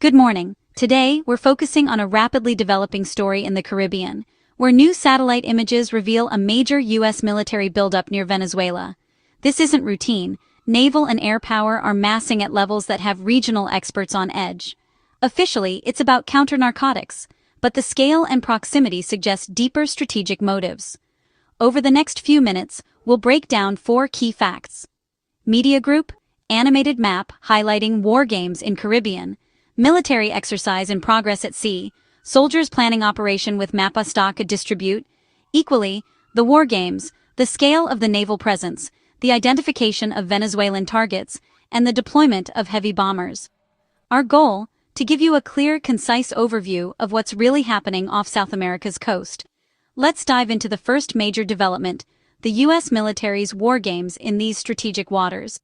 Good morning. Today, we're focusing on a rapidly developing story in the Caribbean, where new satellite images reveal a major U.S. military buildup near Venezuela. This isn't routine. Naval and air power are massing at levels that have regional experts on edge. Officially, it's about counter-narcotics, but the scale and proximity suggest deeper strategic motives. Over the next few minutes, we'll break down 4 key facts. Media group, animated map highlighting war games in Caribbean, military exercise in progress at sea, soldiers planning operation with Mapa stock distribute. Equally, the war games, the scale of the naval presence, the identification of Venezuelan targets, and the deployment of heavy bombers. Our goal, to give you a clear, concise overview of what's really happening off South America's coast. Let's dive into the first major development, the U.S. military's war games in these strategic waters.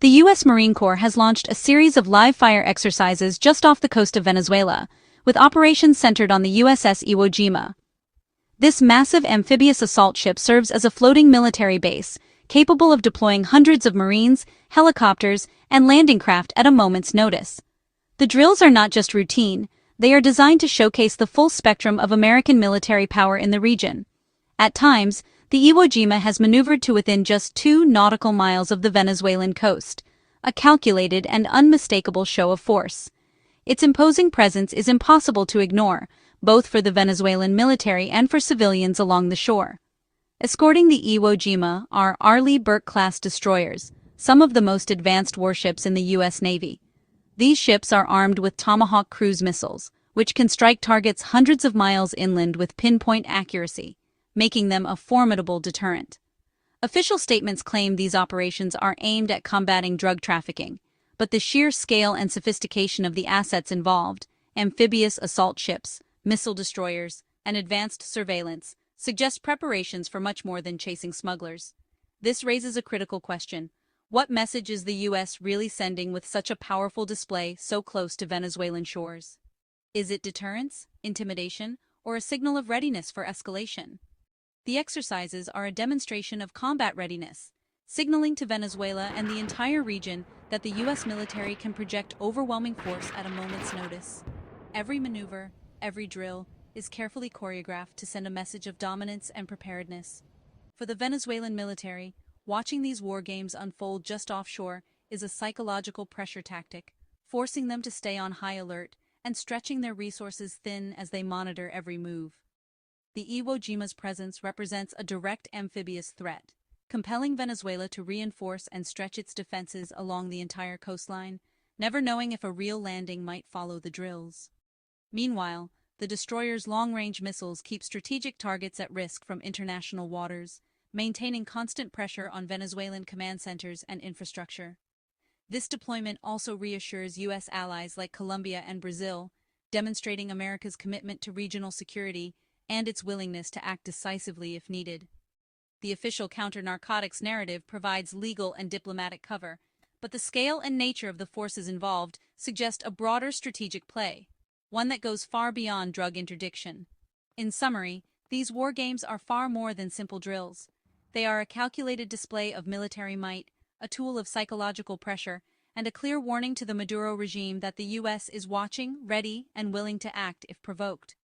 The U.S. Marine Corps has launched a series of live-fire exercises just off the coast of Venezuela, with operations centered on the USS Iwo Jima. This massive amphibious assault ship serves as a floating military base, capable of deploying hundreds of Marines, helicopters, and landing craft at a moment's notice. The drills are not just routine, they are designed to showcase the full spectrum of American military power in the region. At times, the Iwo Jima has maneuvered to within just 2 nautical miles of the Venezuelan coast, a calculated and unmistakable show of force. Its imposing presence is impossible to ignore, both for the Venezuelan military and for civilians along the shore. Escorting the Iwo Jima are Arleigh Burke-class destroyers, some of the most advanced warships in the U.S. Navy. These ships are armed with Tomahawk cruise missiles, which can strike targets hundreds of miles inland with pinpoint accuracy, making them a formidable deterrent. Official statements claim these operations are aimed at combating drug trafficking, but the sheer scale and sophistication of the assets involved, amphibious assault ships, missile destroyers, and advanced surveillance, suggest preparations for much more than chasing smugglers. This raises a critical question. What message is the U.S. really sending with such a powerful display so close to Venezuelan shores? Is it deterrence, intimidation, or a signal of readiness for escalation? The exercises are a demonstration of combat readiness, signaling to Venezuela and the entire region that the U.S. military can project overwhelming force at a moment's notice. Every maneuver, every drill, is carefully choreographed to send a message of dominance and preparedness. For the Venezuelan military, watching these war games unfold just offshore is a psychological pressure tactic, forcing them to stay on high alert and stretching their resources thin as they monitor every move. The Iwo Jima's presence represents a direct amphibious threat, compelling Venezuela to reinforce and stretch its defenses along the entire coastline, never knowing if a real landing might follow the drills. Meanwhile, the destroyer's long-range missiles keep strategic targets at risk from international waters, maintaining constant pressure on Venezuelan command centers and infrastructure. This deployment also reassures U.S. allies like Colombia and Brazil, demonstrating America's commitment to regional security and its willingness to act decisively if needed. The official counter-narcotics narrative provides legal and diplomatic cover, but the scale and nature of the forces involved suggest a broader strategic play, one that goes far beyond drug interdiction. In summary, these war games are far more than simple drills. They are a calculated display of military might, a tool of psychological pressure, and a clear warning to the Maduro regime that the U.S. is watching, ready, and willing to act if provoked.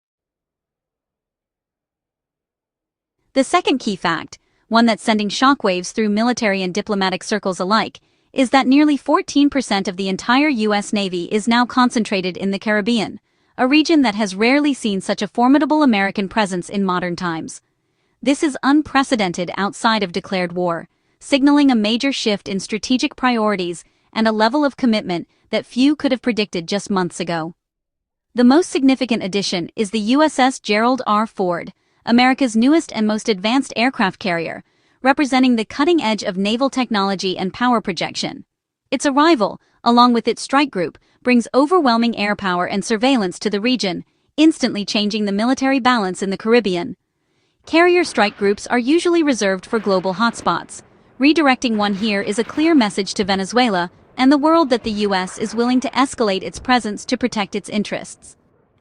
The second key fact, one that's sending shockwaves through military and diplomatic circles alike, is that nearly 14% of the entire U.S. Navy is now concentrated in the Caribbean, a region that has rarely seen such a formidable American presence in modern times. This is unprecedented outside of declared war, signaling a major shift in strategic priorities and a level of commitment that few could have predicted just months ago. The most significant addition is the USS Gerald R. Ford, America's newest and most advanced aircraft carrier, representing the cutting edge of naval technology and power projection. Its arrival, along with its strike group, brings overwhelming air power and surveillance to the region, instantly changing the military balance in the Caribbean. Carrier strike groups are usually reserved for global hotspots. Redirecting one here is a clear message to Venezuela and the world that the U.S. is willing to escalate its presence to protect its interests.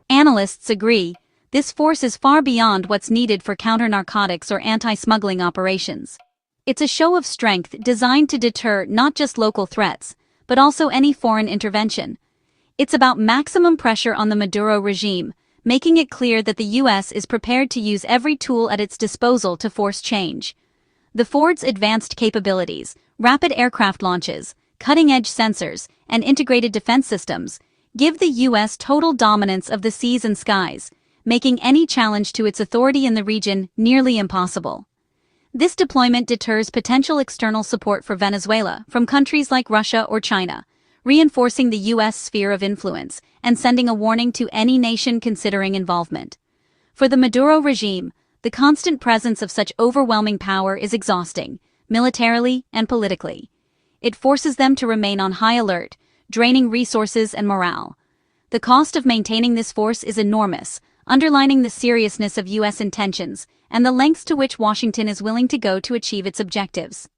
Analysts agree, this force is far beyond what's needed for counter-narcotics or anti-smuggling operations. It's a show of strength designed to deter not just local threats, but also any foreign intervention. It's about maximum pressure on the Maduro regime, making it clear that the U.S. is prepared to use every tool at its disposal to force change. The Ford's advanced capabilities, rapid aircraft launches, cutting-edge sensors, and integrated defense systems give the U.S. total dominance of the seas and skies, making any challenge to its authority in the region nearly impossible. This deployment deters potential external support for Venezuela from countries like Russia or China, reinforcing the U.S. sphere of influence and sending a warning to any nation considering involvement. For the Maduro regime, the constant presence of such overwhelming power is exhausting, militarily and politically. It forces them to remain on high alert, draining resources and morale. The cost of maintaining this force is enormous, underlining the seriousness of U.S. intentions and the lengths to which Washington is willing to go to achieve its objectives.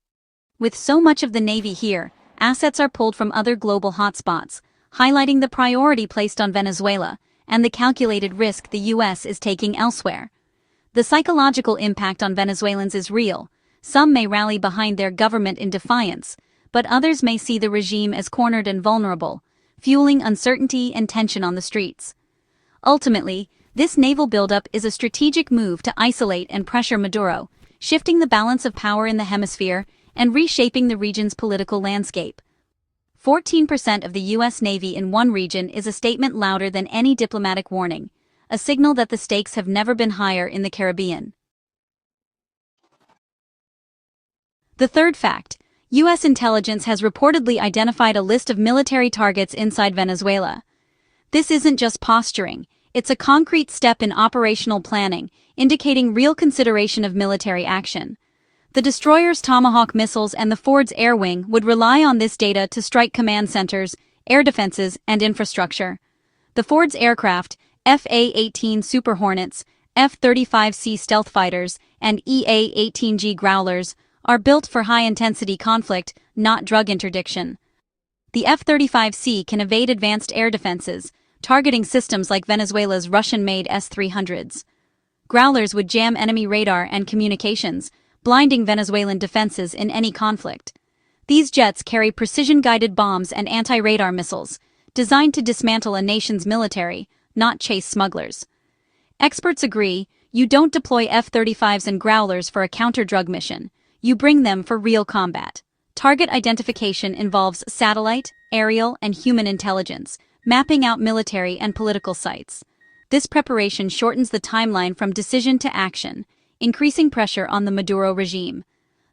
With so much of the Navy here, assets are pulled from other global hotspots, highlighting the priority placed on Venezuela and the calculated risk the U.S. is taking elsewhere. The psychological impact on Venezuelans is real. Some may rally behind their government in defiance, but others may see the regime as cornered and vulnerable, fueling uncertainty and tension on the streets. Ultimately, this naval buildup is a strategic move to isolate and pressure Maduro, shifting the balance of power in the hemisphere and reshaping the region's political landscape. 14% of the U.S. Navy in one region is a statement louder than any diplomatic warning, a signal that the stakes have never been higher in the Caribbean. The third fact: U.S. intelligence has reportedly identified a list of military targets inside Venezuela. This isn't just posturing, it's a concrete step in operational planning, indicating real consideration of military action. The destroyer's Tomahawk missiles and the Ford's air wing would rely on this data to strike command centers, air defenses, and infrastructure. The Ford's aircraft, FA-18 Super Hornets, F-35C stealth fighters, and EA-18G Growlers, are built for high-intensity conflict, not drug interdiction. The F-35C can evade advanced air defenses, targeting systems like Venezuela's Russian-made S-300s. Growlers would jam enemy radar and communications, blinding Venezuelan defenses in any conflict. These jets carry precision-guided bombs and anti-radar missiles, designed to dismantle a nation's military, not chase smugglers. Experts agree, you don't deploy F-35s and Growlers for a counter-drug mission, you bring them for real combat. Target identification involves satellite, aerial, and human intelligence, mapping out military and political sites. This preparation shortens the timeline from decision to action, increasing pressure on the Maduro regime.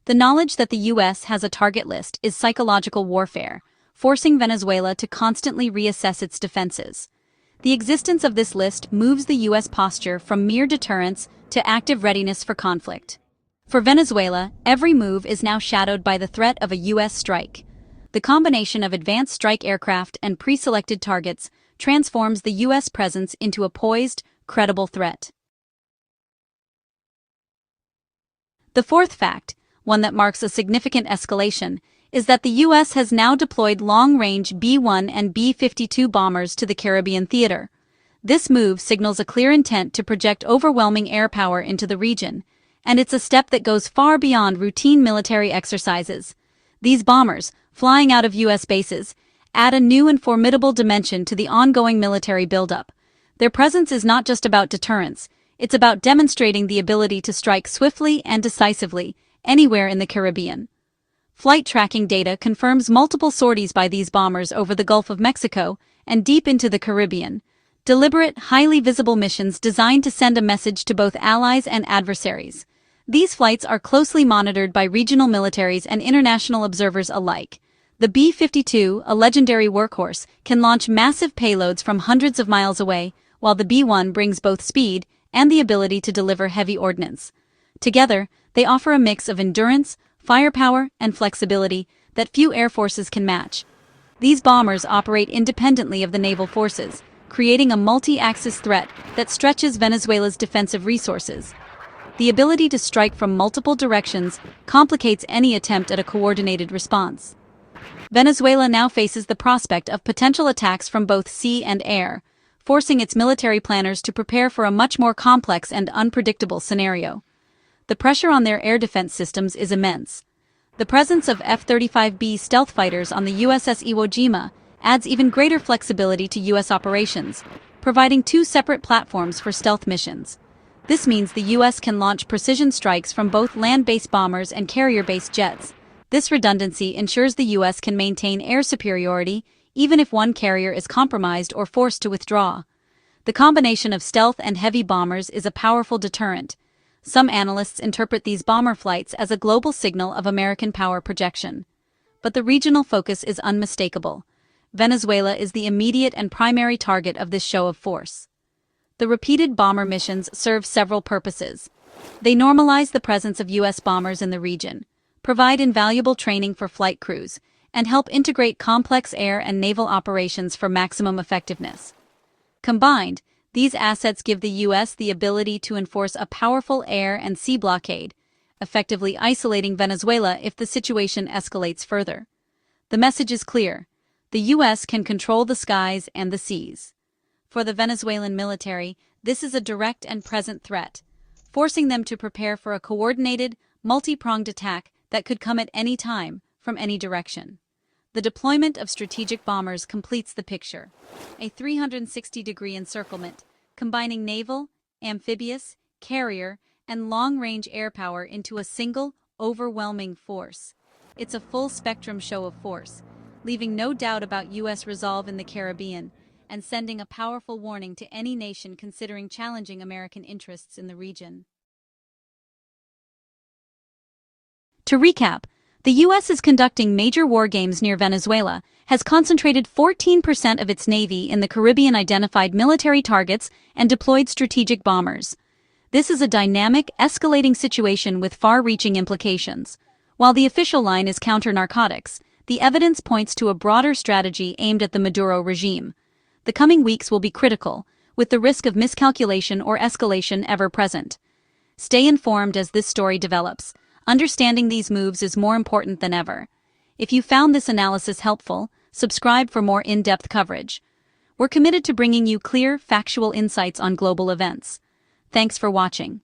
The knowledge that the U.S. has a target list is psychological warfare, forcing Venezuela to constantly reassess its defenses. The existence of this list moves the U.S. posture from mere deterrence to active readiness for conflict. For Venezuela, every move is now shadowed by the threat of a U.S. strike. The combination of advanced strike aircraft and pre-selected targets transforms the U.S. presence into a poised, credible threat. The fourth fact, one that marks a significant escalation, is that the U.S. has now deployed long-range B-1 and B-52 bombers to the Caribbean theater. This move signals a clear intent to project overwhelming air power into the region, and it's a step that goes far beyond routine military exercises. These bombers, flying out of U.S. bases, add a new and formidable dimension to the ongoing military buildup. Their presence is not just about deterrence, it's about demonstrating the ability to strike swiftly and decisively, anywhere in the Caribbean. Flight tracking data confirms multiple sorties by these bombers over the Gulf of Mexico and deep into the Caribbean. Deliberate, highly visible missions designed to send a message to both allies and adversaries. These flights are closely monitored by regional militaries and international observers alike. The B-52, a legendary workhorse, can launch massive payloads from hundreds of miles away, while the B-1 brings both speed and the ability to deliver heavy ordnance. Together, they offer a mix of endurance, firepower, and flexibility that few air forces can match. These bombers operate independently of the naval forces, creating a multi-axis threat that stretches Venezuela's defensive resources. The ability to strike from multiple directions complicates any attempt at a coordinated response. Venezuela now faces the prospect of potential attacks from both sea and air, forcing its military planners to prepare for a much more complex and unpredictable scenario. The pressure on their air defense systems is immense. The presence of F-35B stealth fighters on the USS Iwo Jima adds even greater flexibility to U.S. operations, providing two separate platforms for stealth missions. This means the U.S. can launch precision strikes from both land-based bombers and carrier-based jets. This redundancy ensures the U.S. can maintain air superiority even if one carrier is compromised or forced to withdraw. The combination of stealth and heavy bombers is a powerful deterrent. Some analysts interpret these bomber flights as a global signal of American power projection. But the regional focus is unmistakable. Venezuela is the immediate and primary target of this show of force. The repeated bomber missions serve several purposes. They normalize the presence of U.S. bombers in the region, provide invaluable training for flight crews, and help integrate complex air and naval operations for maximum effectiveness. Combined, these assets give the U.S. the ability to enforce a powerful air and sea blockade, effectively isolating Venezuela if the situation escalates further. The message is clear. The U.S. can control the skies and the seas. For the Venezuelan military, this is a direct and present threat, forcing them to prepare for a coordinated, multi-pronged attack that could come at any time, from any direction. The deployment of strategic bombers completes the picture. A 360-degree encirclement, combining naval, amphibious, carrier, and long-range air power into a single, overwhelming force. It's a full-spectrum show of force, leaving no doubt about U.S. resolve in the Caribbean, and sending a powerful warning to any nation considering challenging American interests in the region. To recap, the U.S. is conducting major war games near Venezuela, has concentrated 14% of its navy in the Caribbean, identified military targets, and deployed strategic bombers. This is a dynamic, escalating situation with far-reaching implications. While the official line is counter-narcotics, the evidence points to a broader strategy aimed at the Maduro regime. The coming weeks will be critical, with the risk of miscalculation or escalation ever present. Stay informed as this story develops. Understanding these moves is more important than ever. If you found this analysis helpful, subscribe for more in-depth coverage. We're committed to bringing you clear, factual insights on global events. Thanks for watching.